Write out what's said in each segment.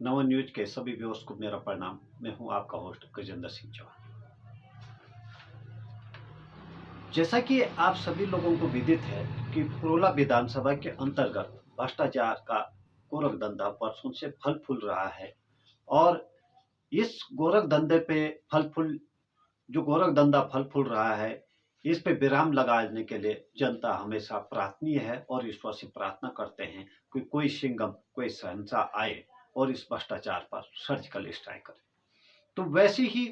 नवन news के सभी viewers को मेरा प्रणाम। मैं हूं आपका होस्ट गजेंद्र सिंह चौहान। जैसा कि आप सभी लोगों को विदित है कि पुरोला विधानसभा के अंतर्गत भ्रष्टाचार का गोरख धंधा वर्षों से फल फूल रहा है और इस गोरख धंधे पे जो गोरख धंधा फल फूल रहा है, इस पे विराम लगाने के लिए जनता हमेशा प्रार्थनीय है और ईश्वर से प्रार्थना करते हैं कि कोई सिंघम, कोई शहंशाह आए और इस भ्रष्टाचार पर सर्जिकल स्ट्राइक करे। तो वैसी ही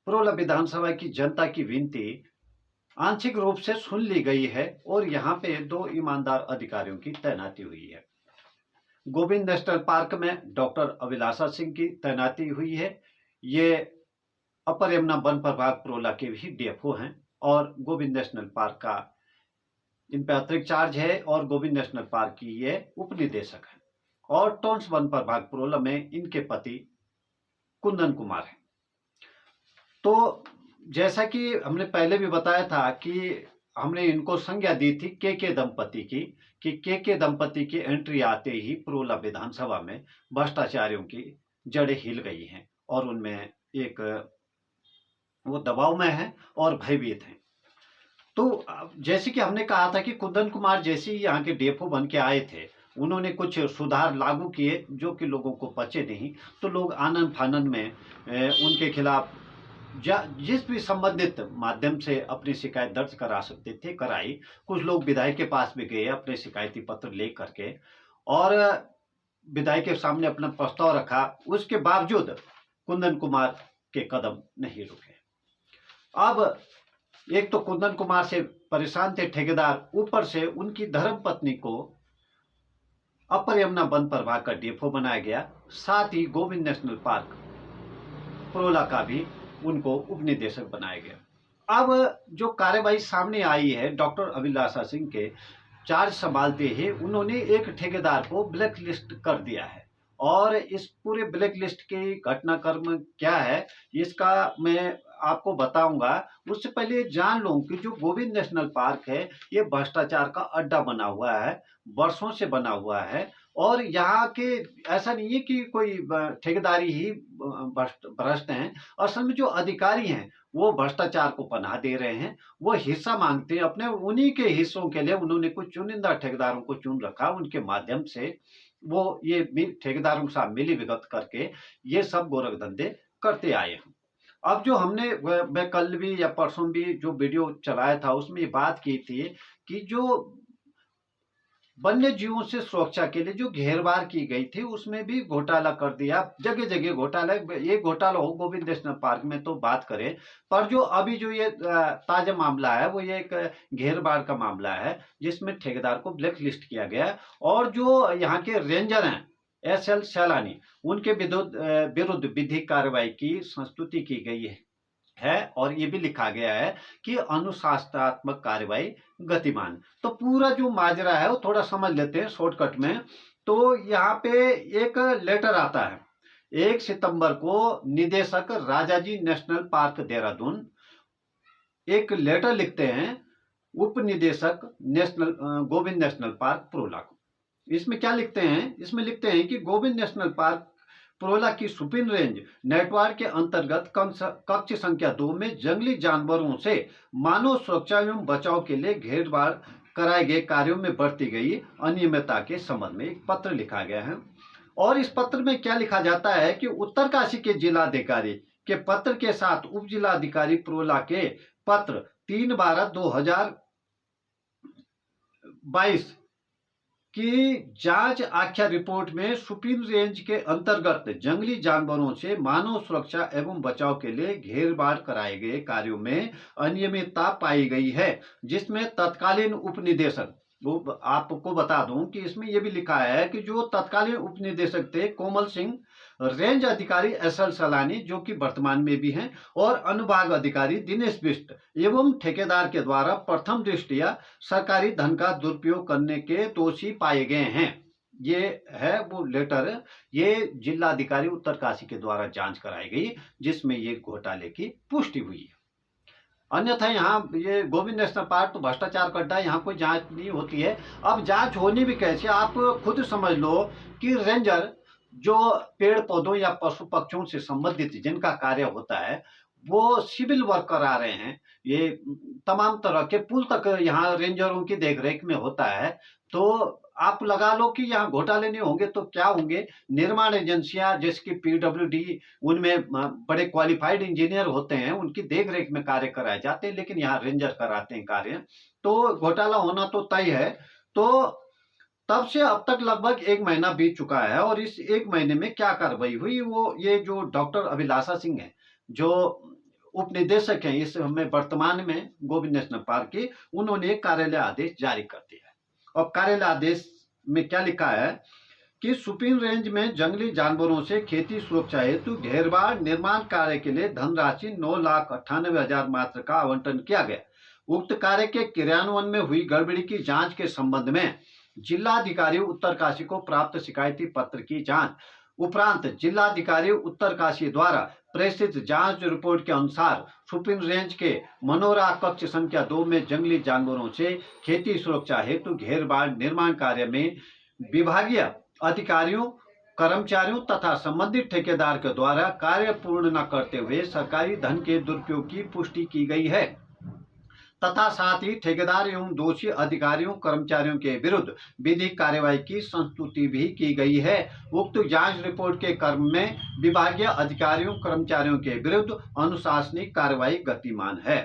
पुरोला विधानसभा की जनता की विनती आंशिक रूप से सुन ली गई है और यहाँ पे 2 ईमानदार अधिकारियों की तैनाती हुई है। गोविंद नेशनल पार्क में डॉक्टर अभिलाषा सिंह की तैनाती हुई है। ये अपर यमुना वन प्रभाग पुरोला के भी डीएफओ हैं और गोविंद नेशनल पार्क का इन पे अतिरिक्त चार्ज है और गोविंद नेशनल पार्क की ये उप निदेशक है और टोन्स वन प्रभाग पुरोला में इनके पति कुंदन कुमार है। तो जैसा कि हमने पहले भी बताया था कि हमने इनको संज्ञा दी थी के दंपति की, कि के दंपति की एंट्री आते ही पुरोला विधानसभा में भ्रष्टाचारियों की जड़ें हिल गई हैं और उनमें एक वो दबाव में है और भयभीत हैं। तो जैसे कि हमने कहा था कि कुंदन कुमार जैसे ही यहाँ के डीएफओ बन के आए थे, उन्होंने कुछ सुधार लागू किए जो कि लोगों को पचे नहीं, तो लोग आनन फानन में उनके खिलाफ जिस भी संबंधित माध्यम से अपनी शिकायत दर्ज करा सकते थे कराई। कुछ लोग विधायक के पास भी गए अपने शिकायती पत्र ले करके और विधायक के सामने अपना प्रस्ताव रखा। उसके बावजूद कुंदन कुमार के कदम नहीं रुके। अब एक तो कुंदन कुमार से परेशान थे ठेकेदार, ऊपर से उनकी धर्म पत्नी को अपर यमुना वन प्रभाग का डीएफओ बनाया गया। साथ ही गोविंद नेशनल पार्क पुरोला का भी उनको उप निदेशक बनाया गया। अब जो कार्यवाही सामने आई है, डॉक्टर अभिलाषा सिंह के चार्ज संभालते ही उन्होंने एक ठेकेदार को ब्लैक लिस्ट कर दिया है और इस पूरे ब्लैक लिस्ट के घटनाक्रम क्या है इसका मैं आपको बताऊंगा। उससे पहले जान लो कि जो गोविंद नेशनल पार्क है ये भ्रष्टाचार का अड्डा बना हुआ है, वर्षों से बना हुआ है और यहाँ के ऐसा नहीं है कि कोई ठेकेदारी ही भ्रष्ट हैं। असल में जो अधिकारी हैं वो भ्रष्टाचार को पनाह दे रहे हैं, वो हिस्सा मांगते हैं अपने, उन्हीं के हिस्सों के लिए उन्होंने कुछ चुनिंदा ठेकेदारों को चुन रखा, उनके माध्यम से वो ये ठेकेदारों के साथ मिली भगत करके ये सब गोरख धंधे करते आए हैं। अब जो हमने मैं कल भी या परसों भी जो वीडियो चलाया था उसमें ये बात की थी कि जो वन्य जीवों से सुरक्षा के लिए जो घेरबार की गई थी उसमें भी घोटाला कर दिया, जगह जगह घोटाला। ये घोटाला हो गोविंद नेशनल पार्क में तो बात करें, पर जो अभी जो ये ताजा मामला है वो ये एक घेरबार का मामला है जिसमें ठेकेदार को ब्लैक लिस्ट किया गया और जो यहाँ के रेंजर हैं SL सैलानी, उनके विरुद्ध विधिक कार्रवाई की संस्तुति की गई है और ये भी लिखा गया है कि अनुशासनात्मक कार्रवाई गतिमान। तो पूरा जो माजरा है वो थोड़ा समझ लेते हैं शॉर्टकट में। तो यहाँ पे एक लेटर आता है 1 सितंबर को निदेशक राजाजी नेशनल पार्क देहरादून एक लेटर लिखते हैं उप निदेशक गोविंद नेशनल पार्क पुरोला को। इसमें क्या लिखते हैं? इसमें लिखते हैं कि गोविंद नेशनल पार्क पुरोला की सुपिन रेंज नेटवर्क के अंतर्गत कक्ष संख्या 2 में जंगली जानवरों से मानव सुरक्षा एवं बचाव के लिए घेरबार कराए गए कार्यों में बरती गई अनियमितता के संबंध में एक पत्र लिखा गया है। और इस पत्र में क्या लिखा जाता है कि उत्तरकाशी के जिलाधिकारी के पत्र के साथ उप जिलाधिकारी पुरोला के पत्र 3/12/2022 की जांच आख्या रिपोर्ट में सुप्रीम रेंज के अंतर्गत जंगली जानवरों से मानव सुरक्षा एवं बचाव के लिए घेरबार कराए गए कार्यों में अनियमितता पाई गई है, जिसमें तत्कालीन उप निदेशक, वो आपको बता दूं कि इसमें यह भी लिखा है कि जो तत्कालीन उप निदेशक थे कोमल सिंह, रेंज अधिकारी SL सलानी जो कि वर्तमान में भी हैं और अनुभाग अधिकारी दिनेश बिष्ट एवं ठेकेदार के द्वारा प्रथम दृष्टया सरकारी धन का दुरुपयोग करने के दोषी पाए गए हैं। ये है वो लेटर, ये जिलाधिकारी उत्तरकाशी के द्वारा जांच कराई गई जिसमें ये घोटाले की पुष्टि हुई है। अन्यथा यहाँ ये गोविंद नेशनल पार्क तो भ्रष्टाचार का अड्डा, यहाँ कोई जांच नहीं होती है। अब जांच होनी भी कैसे, आप खुद समझ लो कि रेंजर जो पेड़ पौधों या पशु पक्षियों से संबंधित जिनका कार्य होता है, वो सिविल वर्कर आ रहे हैं। ये तमाम तरह के पुल तक यहाँ रेंजरों की देखरेख में होता है। तो आप लगा लो कि यहाँ घोटाले नहीं होंगे तो क्या होंगे? निर्माण एजेंसियां जैसे कि पीडब्ल्यूडी, उनमें बड़े क्वालिफाइड इंजीनियर होते हैं, उनकी देखरेख में कार्य कराए जाते हैं, लेकिन यहाँ रेंजर कराते हैं कार्य। तो घोटाला होना तो तय है। तो तब से अब तक लगभग 1 महीना बीत चुका है और इस 1 महीने में क्या कार्रवाई हुई, वो ये जो डॉक्टर अभिलाषा सिंह हैं, जो उप निदेशक हैं इस में वर्तमान में गोविंद नेशनल पार्क के, उन्होंने एक कार्यालय आदेश जारी कर दिया है। और कार्यालय आदेश में क्या लिखा है कि सुपीन रेंज में जंगली जानवरों से खेती सुरक्षा हेतु घेरबाड़ निर्माण कार्य के लिए धनराशि 9,98,000 मात्र का आवंटन किया गया। उक्त कार्य के क्रियान्वयन में हुई गड़बड़ी की जांच के संबंध में जिलाधिकारी उत्तरकाशी को प्राप्त शिकायती पत्र की जांच उपरांत जिलाधिकारी उत्तरकाशी द्वारा प्रेषित जांच रिपोर्ट के अनुसार सुपीन रेंज के मनोरा कक्ष संख्या 2 में जंगली जानवरों से खेती सुरक्षा हेतु घेरबाड़ निर्माण कार्य में विभागीय अधिकारियों, कर्मचारियों तथा संबंधित ठेकेदार के द्वारा कार्य पूर्ण न करते हुए सरकारी धन के दुरुपयोग की पुष्टि की गई है तथा साथ ही ठेकेदार एवं दोषी अधिकारियों कर्मचारियों के विरुद्ध विधिक कार्यवाही की संस्तुति भी की गई है। उक्त जांच रिपोर्ट के क्रम में विभागीय अधिकारियों कर्मचारियों के विरुद्ध अनुशासनिक कार्यवाही गतिमान है।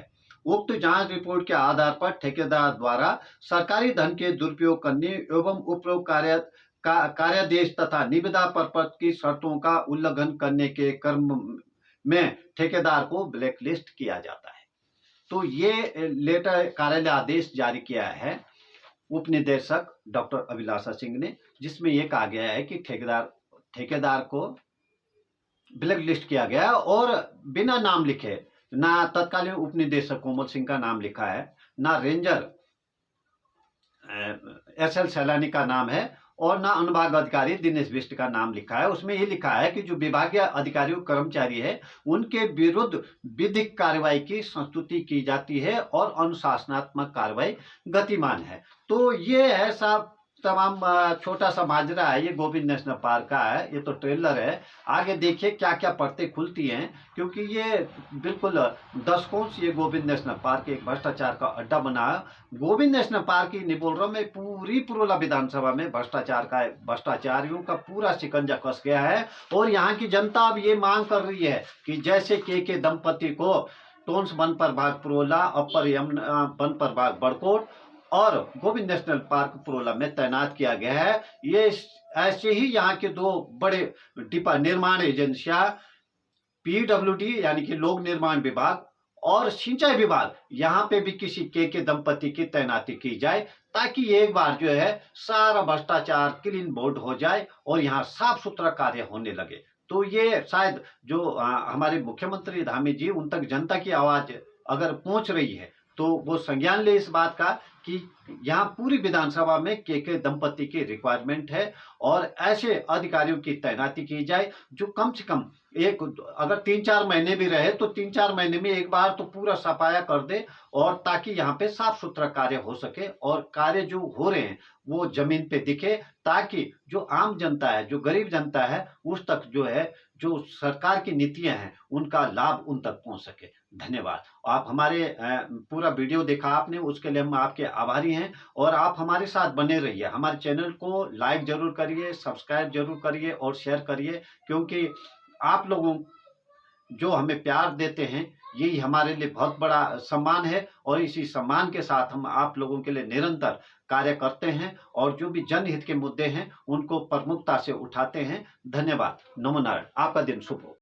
उक्त जांच रिपोर्ट के आधार पर ठेकेदार द्वारा सरकारी धन के दुरुपयोग करने एवं उपरोक्त कार्यादेश तथा निविदा प्रपत्र की शर्तों का उल्लंघन करने के क्रम में ठेकेदार को ब्लैकलिस्ट किया जाता है। तो ये लेटर कार्यालय आदेश जारी किया है उप निदेशक डॉक्टर अभिलाषा सिंह ने, जिसमें यह कहा गया है कि ठेकेदार को ब्लैक लिस्ट किया गया है और बिना नाम लिखे, ना तत्कालीन उप निदेशक कोमल सिंह का नाम लिखा है, ना रेंजर SL सैलानी का नाम है और ना अनुभाग अधिकारी दिनेश बिष्ट का नाम लिखा है। उसमें ये लिखा है कि जो विभागीय अधिकारी कर्मचारी है उनके विरुद्ध विधिक कार्रवाई की संस्तुति की जाती है और अनुशासनात्मक कार्रवाई गतिमान है। तो ये है सब तमाम छोटा सा माजरा है, ये गोविंद नेशनल पार्क का है। ये तो ट्रेलर है, आगे देखिए क्या क्या परतें खुलती हैं, क्योंकि ये बिल्कुल दशकों से ये गोविंद नेशनल पार्क एक भ्रष्टाचार का अड्डा बना है। गोविंद नेशनल पार्क ही नहीं बोल रहा मैं, पूरी पुरोला विधानसभा में भ्रष्टाचारियों का पूरा शिकंजा कस गया है। और यहाँ की जनता अब ये मांग कर रही है कि जैसे के दंपति को टोंस वन प्रभाग पुरोला, अपर यमुना वन प्रभाग बड़कोट और गोविंद नेशनल पार्क पुरोला में तैनात किया गया है, ये ऐसे ही यहाँ के 2 बड़े निर्माण एजेंसियां पीडब्ल्यूडी यानी कि लोक निर्माण विभाग और सिंचाई विभाग, यहाँ पे भी किसी के दंपति की तैनाती की जाए, ताकि एक बार जो है सारा भ्रष्टाचार क्लीन बोर्ड हो जाए और यहाँ साफ सुथरा कार्य होने लगे। तो ये शायद जो हमारे मुख्यमंत्री धामी जी, उन तक जनता की आवाज अगर पहुंच रही है तो वो संज्ञान ले इस बात का कि यहाँ पूरी विधानसभा में के दंपति की रिक्वायरमेंट है और ऐसे अधिकारियों की तैनाती की जाए जो कम से कम अगर 3-4 महीने भी रहे तो 3-4 महीने में एक बार तो पूरा सफाया कर दे, और ताकि यहाँ पे साफ सुथरा कार्य हो सके और कार्य जो हो रहे हैं वो जमीन पे दिखे, ताकि जो आम जनता है, जो गरीब जनता है, उस तक जो है जो सरकार की नीतियां हैं उनका लाभ उन तक पहुंच सके। धन्यवाद। आप हमारे पूरा वीडियो देखा आपने, उसके लिए हम आपके आभारी हैं और आप हमारे साथ बने रहिए। हमारे चैनल को लाइक जरूर करिए, सब्सक्राइब जरूर करिए और शेयर करिए, क्योंकि आप लोगों जो हमें प्यार देते हैं यही हमारे लिए बहुत बड़ा सम्मान है और इसी सम्मान के साथ हम आप लोगों के लिए निरंतर कार्य करते हैं और जो भी जनहित के मुद्दे हैं उनको प्रमुखता से उठाते हैं। धन्यवाद। नमो नारायण। आपका दिन शुभ हो।